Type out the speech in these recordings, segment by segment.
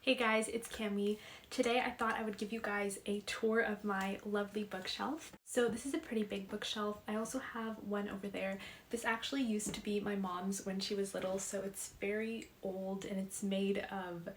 Hey guys, it's Camille. Today I thought I would give you guys a tour of my lovely bookshelf. So this is a pretty big bookshelf. I also have one over there. This actually used to be my mom's when she was little, so it's very old and it's made of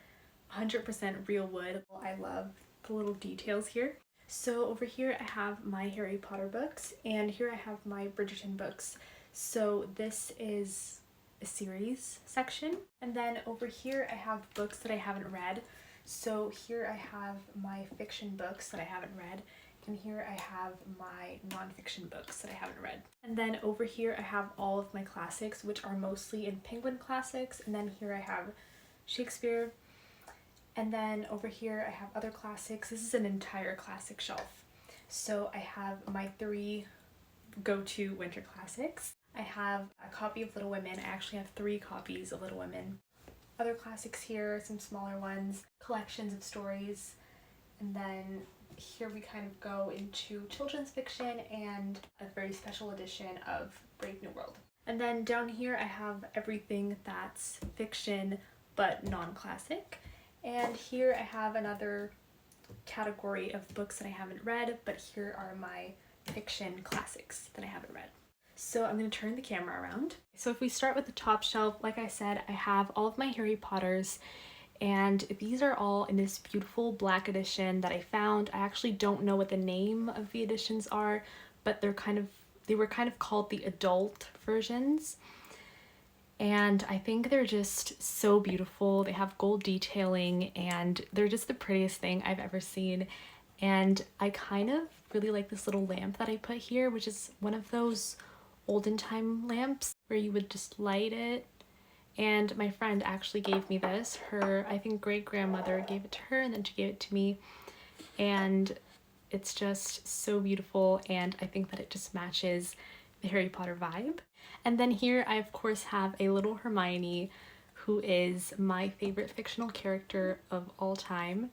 100% real wood. I love the little details here. So over here I have my Harry Potter books, and here I have my Bridgerton books. So this is a series section, and then over here I have books that I haven't read. So here I have my fiction books that I haven't read, and here I have my nonfiction books that I haven't read. And then over here I have all of my classics, which are mostly in Penguin Classics, and then here I have Shakespeare, and then over here I have other classics. This is an entire classic shelf. So I have my 3 go-to winter classics. I have a copy of Little Women. I actually have 3 copies of Little Women. Other classics here, some smaller ones, collections of stories, and then here we kind of go into children's fiction and a very special edition of Brave New World. And then down here I have everything that's fiction but non-classic. And here I have another category of books that I haven't read, but here are my fiction classics that I haven't read. So I'm going to turn the camera around. So if we start with the top shelf, like I said, I have all of my Harry Potters, and these are all in this beautiful black edition that I found. I actually don't know what the name of the editions are, but they were kind of called the adult versions. And I think they're just so beautiful. They have gold detailing and they're just the prettiest thing I've ever seen. And I kind of really like this little lamp that I put here, which is one of those olden time lamps where you would just light it. And my friend actually gave me this. Her, I think, great-grandmother gave it to her, and then she gave it to me. And it's just so beautiful, and I think that it just matches the Harry Potter vibe. And then here I of course have a little Hermione, who is my favorite fictional character of all time,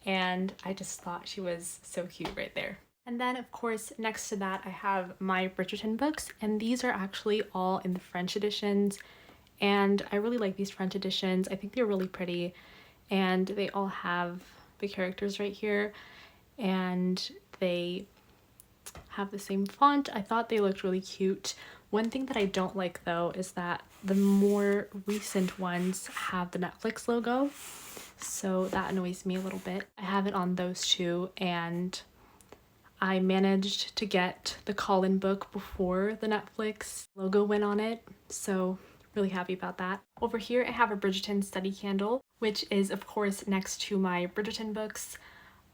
and I just thought she was so cute right there. And then of course next to that I have my Bridgerton books, and these are actually all in the French editions, and I really like these French editions. I think they're really pretty, and they all have the characters right here, and they have the same font. I thought they looked really cute. One thing that I don't like though is that the more recent ones have the Netflix logo, so that annoys me a little bit. I have it on those two, and I managed to get the Colin book before the Netflix logo went on it, so really happy about that. Over here I have a Bridgerton study candle, which is of course next to my Bridgerton books.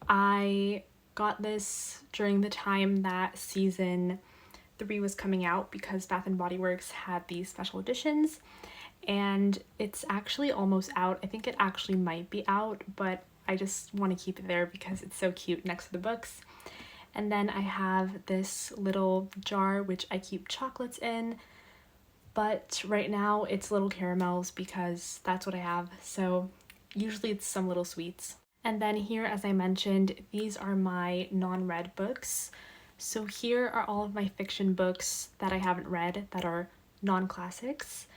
I got this during the time that season 3 was coming out because Bath & Body Works had these special editions, and it's actually almost out. I think it actually might be out, but I just want to keep it there because it's so cute next to the books. And then I have this little jar which I keep chocolates in, but right now it's little caramels because that's what I have, so usually it's some little sweets. And then here, as I mentioned, these are my non-read books. So here are all of my fiction books that I haven't read that are non-classics.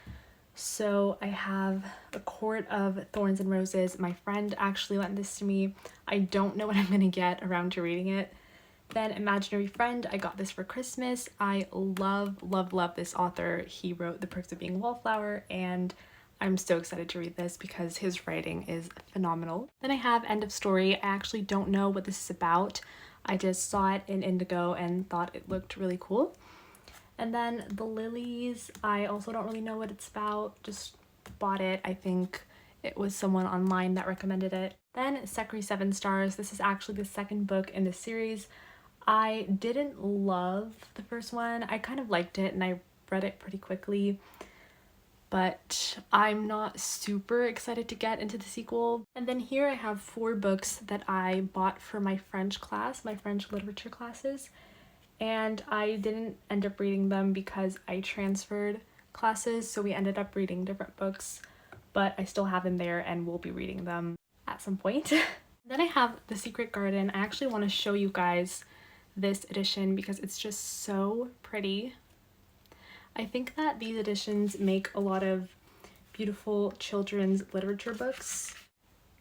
So I have A Court of Thorns and Roses. My friend actually lent this to me. I don't know when I'm gonna get around to reading it. Then Imaginary Friend, I got this for Christmas. I love, love, love this author. He wrote The Perks of Being a Wallflower, and I'm so excited to read this because his writing is phenomenal. Then I have End of Story. I actually don't know what this is about. I just saw it in Indigo and thought it looked really cool. And then The Lilies, I also don't really know what it's about, just bought it. I think it was someone online that recommended it. Then Secretary 7 Stars. This is actually the second book in the series. I didn't love the first one. I kind of liked it and I read it pretty quickly, but I'm not super excited to get into the sequel. And then here I have 4 books that I bought for my French class, my French literature classes, and I didn't end up reading them because I transferred classes, so we ended up reading different books, but I still have them there and will be reading them at some point. Then I have The Secret Garden. I actually want to show you guys this edition because it's just so pretty. I think that these editions make a lot of beautiful children's literature books.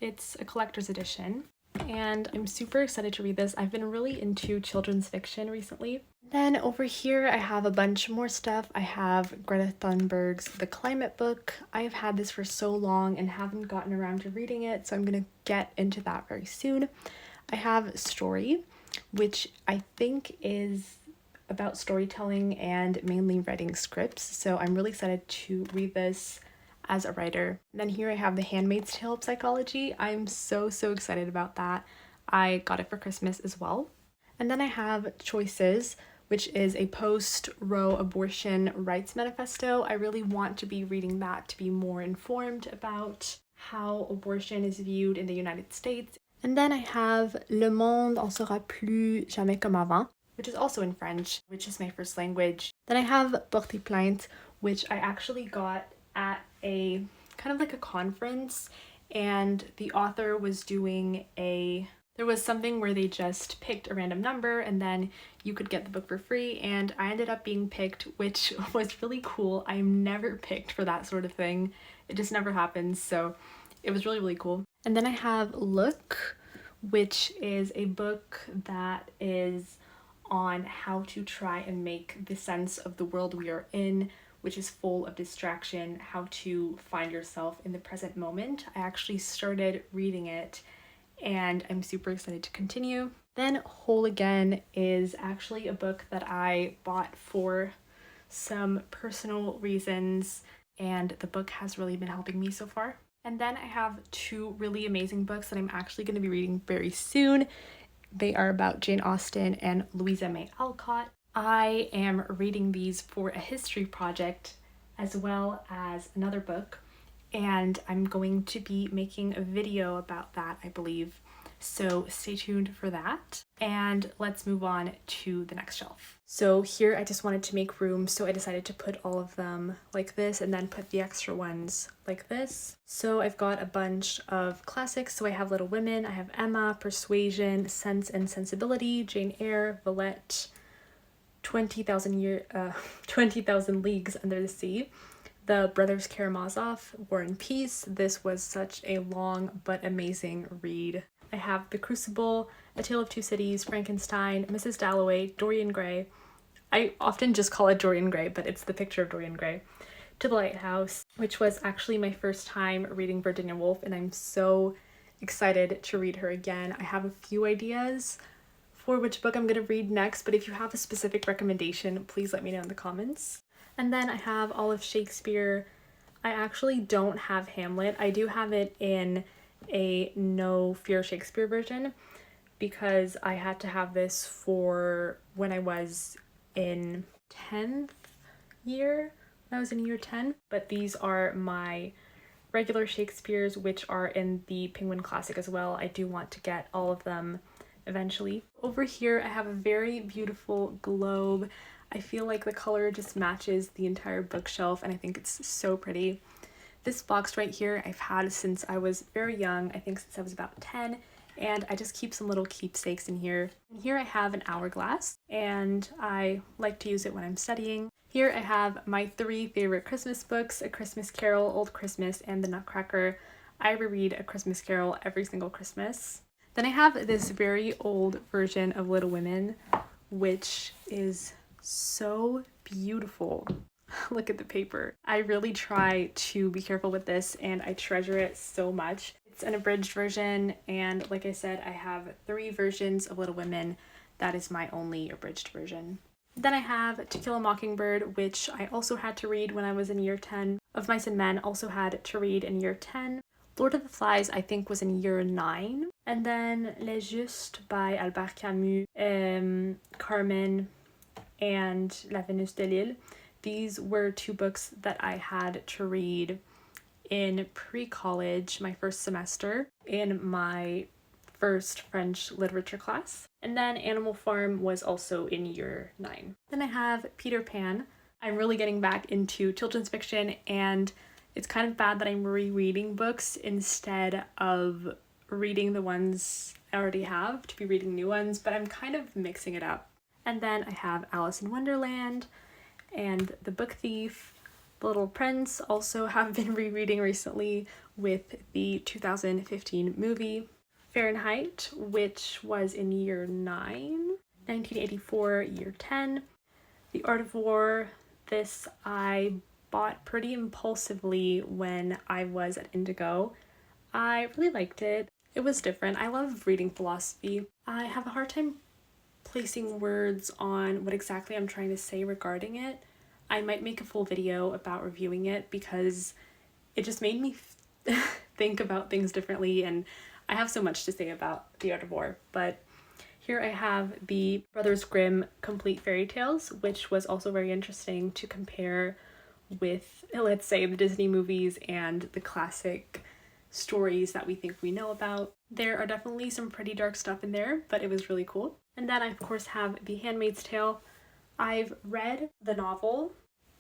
It's a collector's edition, and I'm super excited to read this. I've been really into children's fiction recently. Then over here I have a bunch more stuff. I have Greta Thunberg's The Climate book. I've had this for so long and haven't gotten around to reading it, so I'm gonna get into that very soon. I have Story, which I think is about storytelling and mainly writing scripts, so I'm really excited to read this as a writer. And then here I have The Handmaid's Tale of Psychology. I'm so excited about that. I got it for Christmas as well. And then I have Choices, which is a post-Roe abortion rights manifesto. I really want to be reading that to be more informed about how abortion is viewed in the United States. And then I have Le monde en sera plus jamais comme avant, which is also in French, which is my first language. Then I have Porter Plainte, which I actually got at a kind of like a conference, and the author was doing there was something where they just picked a random number and then you could get the book for free, and I ended up being picked, which was really cool. I'm never picked for that sort of thing. It just never happens, so it was really cool. And then I have Look, which is a book that is on how to try and make the sense of the world we are in, which is full of distraction, how to find yourself in the present moment. I actually started reading it and I'm super excited to continue. Then Whole Again is actually a book that I bought for some personal reasons, and the book has really been helping me so far. And then I have two really amazing books that I'm actually going to be reading very soon. They are about Jane Austen and Louisa May Alcott. I am reading these for a history project as well as another book, and I'm going to be making a video about that, I believe. So stay tuned for that. And let's move on to the next shelf. So here I just wanted to make room, so I decided to put all of them like this and then put the extra ones like this. So I've got a bunch of classics. So I have Little Women, I have Emma, Persuasion, Sense and Sensibility, Jane Eyre, Villette, 20,000 Leagues Under the Sea, The Brothers Karamazov, War and Peace. This was such a long but amazing read. I have The Crucible, A Tale of Two Cities, Frankenstein, Mrs. Dalloway, Dorian Gray. I often just call it Dorian Gray, but it's the picture of Dorian Gray. To the Lighthouse, which was actually my first time reading Virginia Woolf, and I'm so excited to read her again. I have a few ideas for which book I'm going to read next, but if you have a specific recommendation, please let me know in the comments. And then I have all of Shakespeare. I actually don't have Hamlet. I do have it in a No Fear Shakespeare version because I had to have this for when I was in 10th year. I was in year 10, but these are my regular Shakespeares, which are in the Penguin Classic as well. I do want to get all of them eventually. Over here I have a very beautiful globe. I feel like the color just matches the entire bookshelf and I think it's so pretty. This box right here I've had since I was very young, I think since I was about 10, and I just keep some little keepsakes in here. And here I have an hourglass and I like to use it when I'm studying. Here I have my 3 favorite Christmas books, A Christmas Carol, Old Christmas, and The Nutcracker. I reread A Christmas Carol every single Christmas. Then I have this very old version of Little Women, which is so beautiful. Look at the paper. I really try to be careful with this and I treasure it so much. It's an abridged version, and like I said, I have 3 versions of Little Women. That is my only abridged version. Then I have To Kill a Mockingbird, which I also had to read when I was in year 10. Of Mice and Men also had to read in year 10. Lord of the Flies I think was in year 9. And then Les Justes by Albert Camus, Carmen, and La Vénus de Lille. These were 2 books that I had to read in pre-college, my first semester, in my first French literature class. And then Animal Farm was also in year 9. Then I have Peter Pan. I'm really getting back into children's fiction, and it's kind of bad that I'm rereading books instead of reading the ones I already have, to be reading new ones, but I'm kind of mixing it up. And then I have Alice in Wonderland and The Book Thief, The Little Prince also have been rereading recently with the 2015 movie. Fahrenheit, which was in year 9, 1984, year 10. The Art of War, this I bought pretty impulsively when I was at Indigo. I really liked it. It was different. I love reading philosophy. I have a hard time placing words on what exactly I'm trying to say regarding it. I might make a full video about reviewing it because it just made me think about things differently, and I have so much to say about The Art of War. But here I have the Brothers Grimm Complete Fairy Tales, which was also very interesting to compare with, let's say, the Disney movies and the classic stories that we think we know about. There are definitely some pretty dark stuff in there, but it was really cool. And then I of course have The Handmaid's Tale. I've read the novel,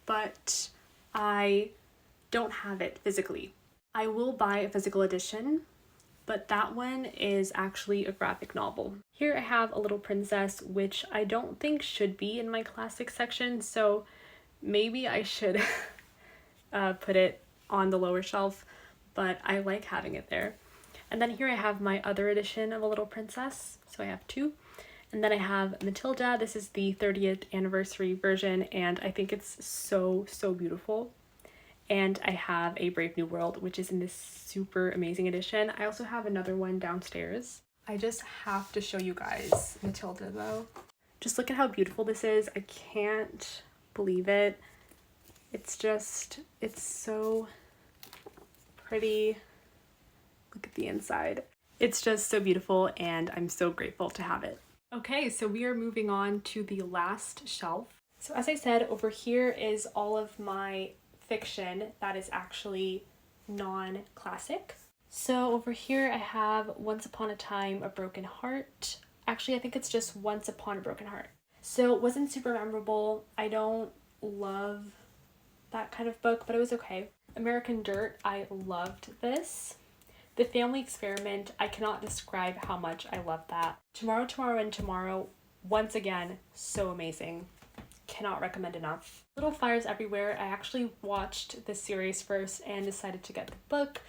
but I don't have it physically. I will buy a physical edition, but that one is actually a graphic novel. Here I have A Little Princess, which I don't think should be in my classic section, so maybe I should put it on the lower shelf, but I like having it there. And then here I have my other edition of A Little Princess, so I have 2. And then I have Matilda. This is the 30th anniversary version, and I think it's so beautiful. And I have A Brave New World, which is in this super amazing edition. I also have another one downstairs. I just have to show you guys Matilda though. Just look at how beautiful this is. I can't believe it. It's so pretty. Look at the inside. It's just so beautiful, and I'm so grateful to have it. Okay, so we are moving on to the last shelf. So as I said, over here is all of my fiction that is actually non-classic. So over here I have Once Upon a Time, A Broken Heart. Actually, I think it's just Once Upon a Broken Heart. So it wasn't super memorable. I don't love that kind of book, but it was okay. American Dirt, I loved this. The Family Experiment, I cannot describe how much I love that. Tomorrow, Tomorrow, and Tomorrow, once again, so amazing. Cannot recommend enough. Little Fires Everywhere, I actually watched the series first and decided to get the book.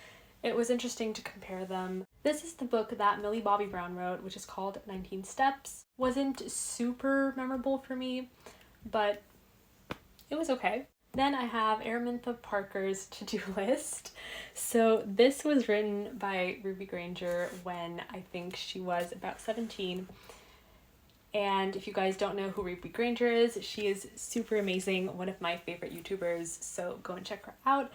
It was interesting to compare them. This is the book that Millie Bobby Brown wrote, which is called 19 Steps. Wasn't super memorable for me, but it was okay. Then I have Araminta Parker's to-do list. So this was written by Ruby Granger when I think she was about 17. And if you guys don't know who Ruby Granger is, she is super amazing, one of my favorite YouTubers, so go and check her out.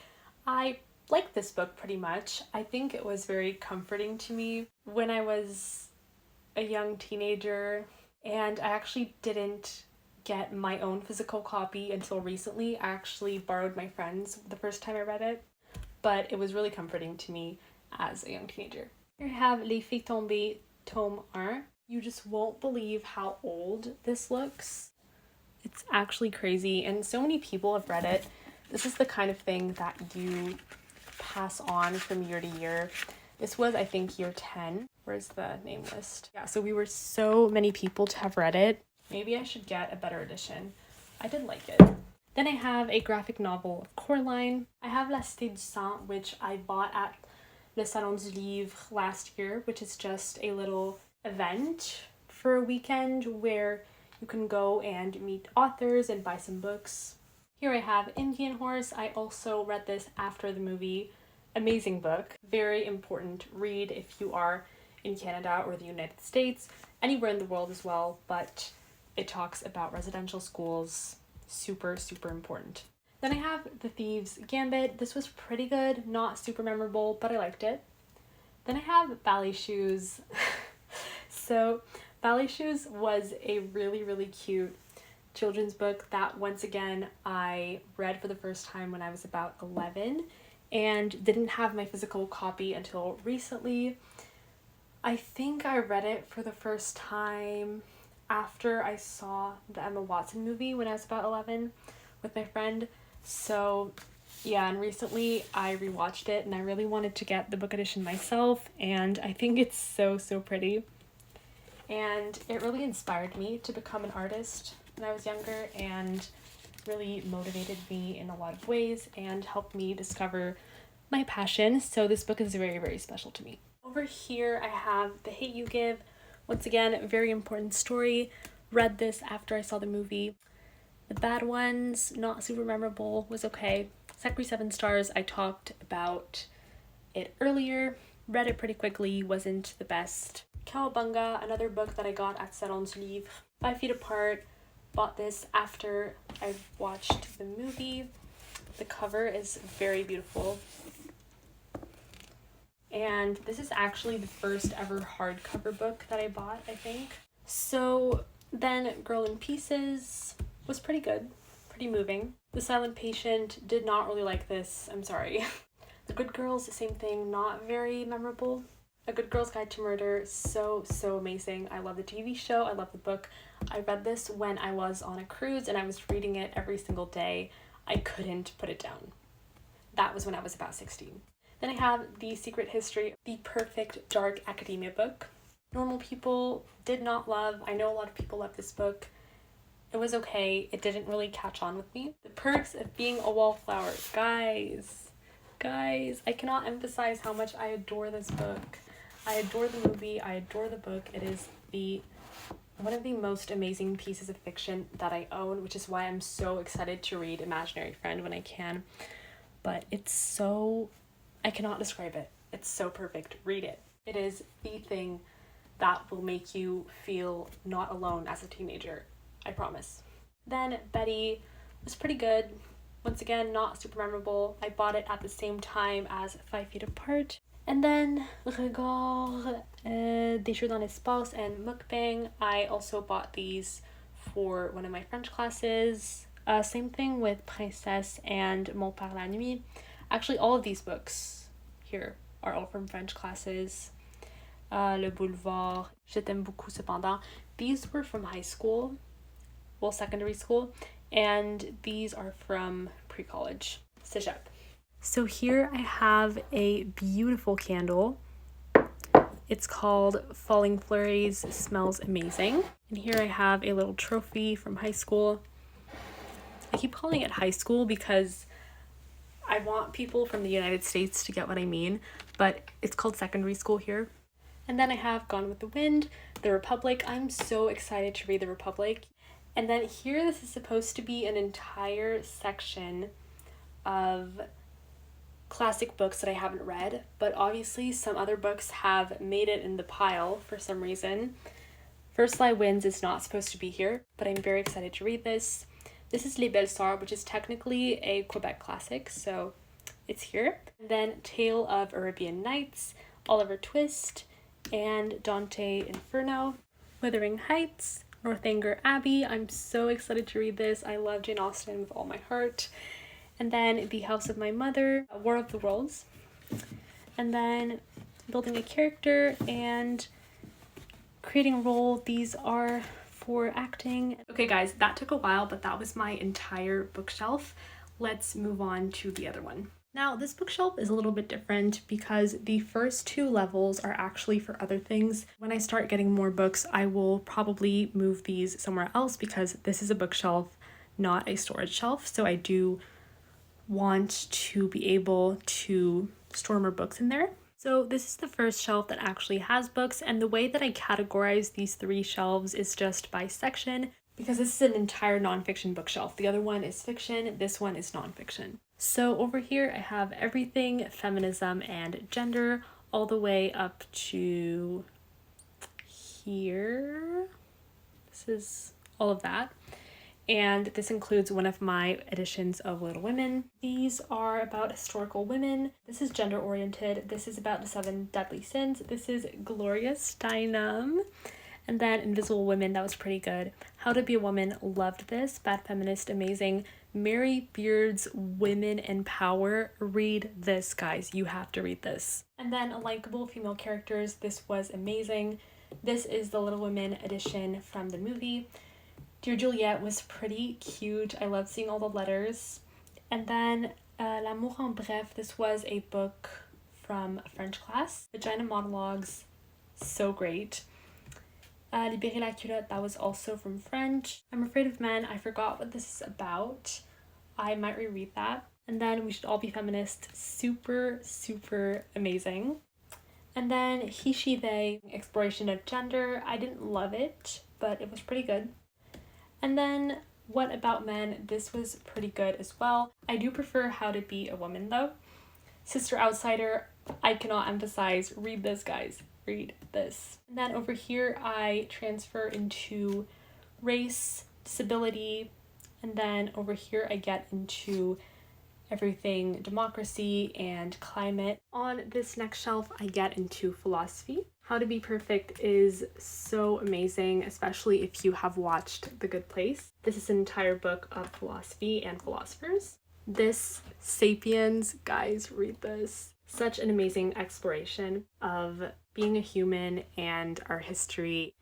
I like this book pretty much. I think it was very comforting to me when I was a young teenager, and I actually didn't get my own physical copy until recently. I actually borrowed my friend's the first time I read it, but it was really comforting to me as a young teenager. Here I have Les Filles Tombées, tome 1. You just won't believe how old this looks. It's actually crazy, and so many people have read it. This is the kind of thing that you pass on from year to year. This was, I think, year 10. Where's the name list? Yeah, so we were so many people to have read it. Maybe I should get a better edition. I did like it. Then I have a graphic novel of Coraline. I have La Cité du Sang, which I bought at Le Salon du Livre last year, which is just a little event for a weekend where you can go and meet authors and buy some books. Here I have Indian Horse. I also read this after the movie. Amazing book. Very important read if you are in Canada or the United States, anywhere in the world as well, but it talks about residential schools. Super important. Then I have The Thieves' Gambit. This was pretty good, not super memorable, but I liked it. Then I have Ballet Shoes. So Ballet Shoes was a really cute children's book that, once again, I read for the first time when I was about 11 and didn't have my physical copy until recently. I think I read it for the first time after I saw the Emma Watson movie when I was about 11 with my friend. So yeah, and recently I rewatched it and I really wanted to get the book edition myself, and I think it's so pretty. And it really inspired me to become an artist when I was younger, and really motivated me in a lot of ways and helped me discover my passion. So this book is very, very special to me. Over here I have The Hate You Give. Once again, a very important story. Read this after I saw the movie. The Bad Ones, not super memorable, was okay. Secretary 7 stars, I talked about it earlier. Read it pretty quickly, wasn't the best. Cowabunga, another book that I got at Salon's Livre. 5 Feet Apart, bought this after I watched the movie. The cover is very beautiful. And this is actually the first ever hardcover book that I bought, I think. So then Girl in Pieces was pretty good, pretty moving. The Silent Patient, did not really like this, I'm sorry. The Good Girls, the same thing, not very memorable. A Good Girl's Guide to Murder, so amazing. I love the TV show, I love the book. I read this when I was on a cruise and I was reading it every single day. I couldn't put it down. That was when I was about 16. Then I have The Secret History, the perfect dark academia book. Normal People, did not love. I know a lot of people love this book. It was okay. It didn't really catch on with me. The Perks of Being a Wallflower. Guys, I cannot emphasize how much I adore this book. I adore the movie. I adore the book. It is one of the most amazing pieces of fiction that I own, which is why I'm so excited to read Imaginary Friend when I can. But it's so... I cannot describe it. It's so perfect. Read it. It is the thing that will make you feel not alone as a teenager. I promise. Then Betty was pretty good. Once again, not super memorable. I bought it at the same time as 5 Feet Apart. And then Regard, Des Jeux dans l'Espace, and Mukbang. I also bought these for one of my French classes. Same thing with Princesse and Mon Père la Nuit. Actually, all of these books here are all from French classes. Le Boulevard, Je t'aime beaucoup cependant. These were from high school, well, secondary school, and these are from pre-college. Cégep. So here I have a beautiful candle. It's called Falling Flurries, smells amazing. And here I have a little trophy from high school. I keep calling it high school because I want people from the United States to get what I mean, but it's called secondary school here. And then I have Gone with the Wind, The Republic. I'm so excited to read The Republic. And then here, this is supposed to be an entire section of classic books that I haven't read, but obviously some other books have made it in the pile for some reason. First Lie Wins is not supposed to be here, but I'm very excited to read this. This is Les Belles Sœurs, which is technically a Quebec classic, so it's here. And then Tale of Arabian Nights, Oliver Twist, and Dante Inferno. Wuthering Heights, Northanger Abbey. I'm so excited to read this. I love Jane Austen with all my heart. And then The House of My Mother, War of the Worlds. And then Building a Character and Creating a Role. These are for acting. Okay guys, that took a while, but that was my entire bookshelf. Let's move on to the other one. Now, this bookshelf is a little bit different because the first 2 levels are actually for other things. When I start getting more books, I will probably move these somewhere else because this is a bookshelf, not a storage shelf. So I do want to be able to store more books in there. So this is the first shelf that actually has books, and the way that I categorize these 3 shelves is just by section, because this is an entire nonfiction bookshelf. The other one is fiction, this one is nonfiction. So over here I have everything feminism and gender, all the way up to here. This is all of that. And this includes one of my editions of Little Women. These are about historical women. This is gender oriented. This is about the 7 deadly sins. This is Gloria Steinem. And then Invisible Women, that was pretty good. How to Be a Woman, loved this. Bad Feminist, amazing. Mary Beard's Women in Power, read this, guys. You have to read this. And then Unlikable Female Characters, this was amazing. This is the Little Women edition from the movie. Dear Juliet was pretty cute. I love seeing all the letters. And then L'amour en bref, this was a book from a French class. Vagina Monologues, so great. Libérer la culotte, that was also from French. I'm Afraid of Men, I forgot what this is about. I might reread that. And then We Should All Be Feminist, super, super amazing. And then He, She, They, Exploration of Gender. I didn't love it, but it was pretty good. And then What About Men? This was pretty good as well. I do prefer How to Be a Woman though. Sister Outsider, I cannot emphasize, read this guys, read this. And then over here I transfer into race, disability, and then over here I get into everything democracy and climate. On this next shelf I get into philosophy. How to Be Perfect is so amazing, especially if you have watched The Good Place. This is an entire book of philosophy and philosophers. This Sapiens, guys, read this. Such an amazing exploration of being a human and our history.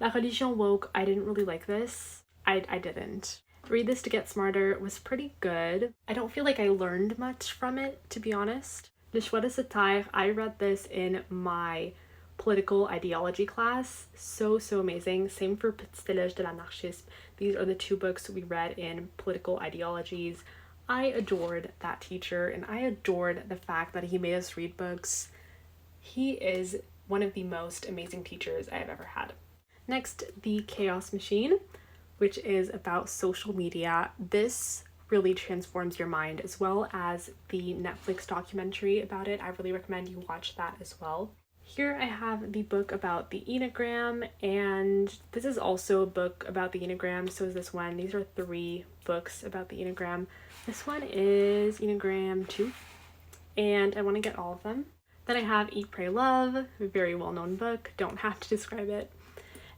La Religion Woke, I didn't really like this. I didn't. Read This to Get Smarter was pretty good. I don't feel like I learned much from it, to be honest. Le Choix de Satire, I read this in my political ideology class. So amazing. Same for Stylage de l'anarchisme. These are the two books we read in political ideologies. I adored that teacher and I adored the fact that he made us read books. He is one of the most amazing teachers I have ever had. Next, The Chaos Machine, which is about social media. This really transforms your mind, as well as the Netflix documentary about it. I really recommend you watch that as well. Here I have the book about the Enneagram, and this is also a book about the Enneagram, so is this one. These are 3 books about the Enneagram. This one is Enneagram 2, and I want to get all of them. Then I have Eat, Pray, Love, a very well-known book, don't have to describe it.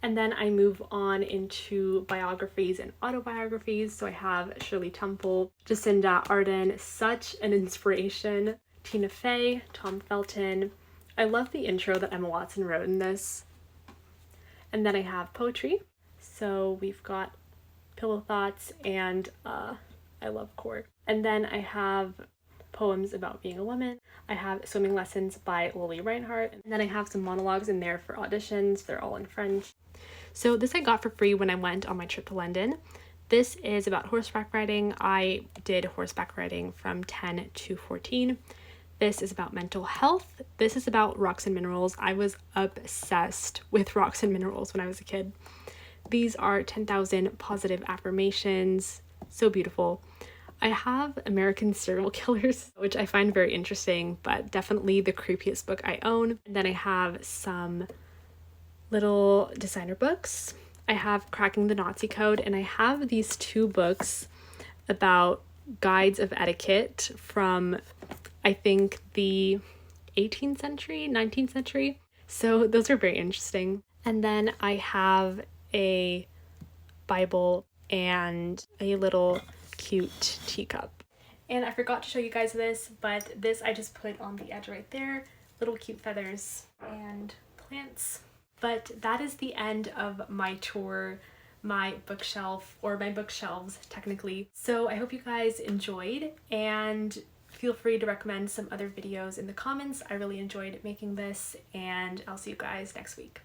And then I move on into biographies and autobiographies. So I have Shirley Temple, Jacinda Ardern, such an inspiration, Tina Fey, Tom Felton. I love the intro that Emma Watson wrote in this. And then I have poetry. So we've got Pillow Thoughts and I Love Court. And then I have poems about being a woman. I have Swimming Lessons by Lily Reinhardt. And then I have some monologues in there for auditions. They're all in French. So this I got for free when I went on my trip to London. This is about horseback riding. I did horseback riding from 10 to 14. This is about mental health. This is about rocks and minerals. I was obsessed with rocks and minerals when I was a kid. These are 10,000 positive affirmations. So beautiful. I have American Serial Killers, which I find very interesting, but definitely the creepiest book I own. And then I have some little designer books. I have Cracking the Nazi Code, and I have these 2 books about guides of etiquette from, I think, the 18th century, 19th century. So those are very interesting. And then I have a Bible and a little cute teacup. And I forgot to show you guys this, but this I just put on the edge right there. Little cute feathers and plants. But that is the end of my tour, my bookshelf, or my bookshelves technically. So I hope you guys enjoyed, and feel free to recommend some other videos in the comments. I really enjoyed making this, and I'll see you guys next week.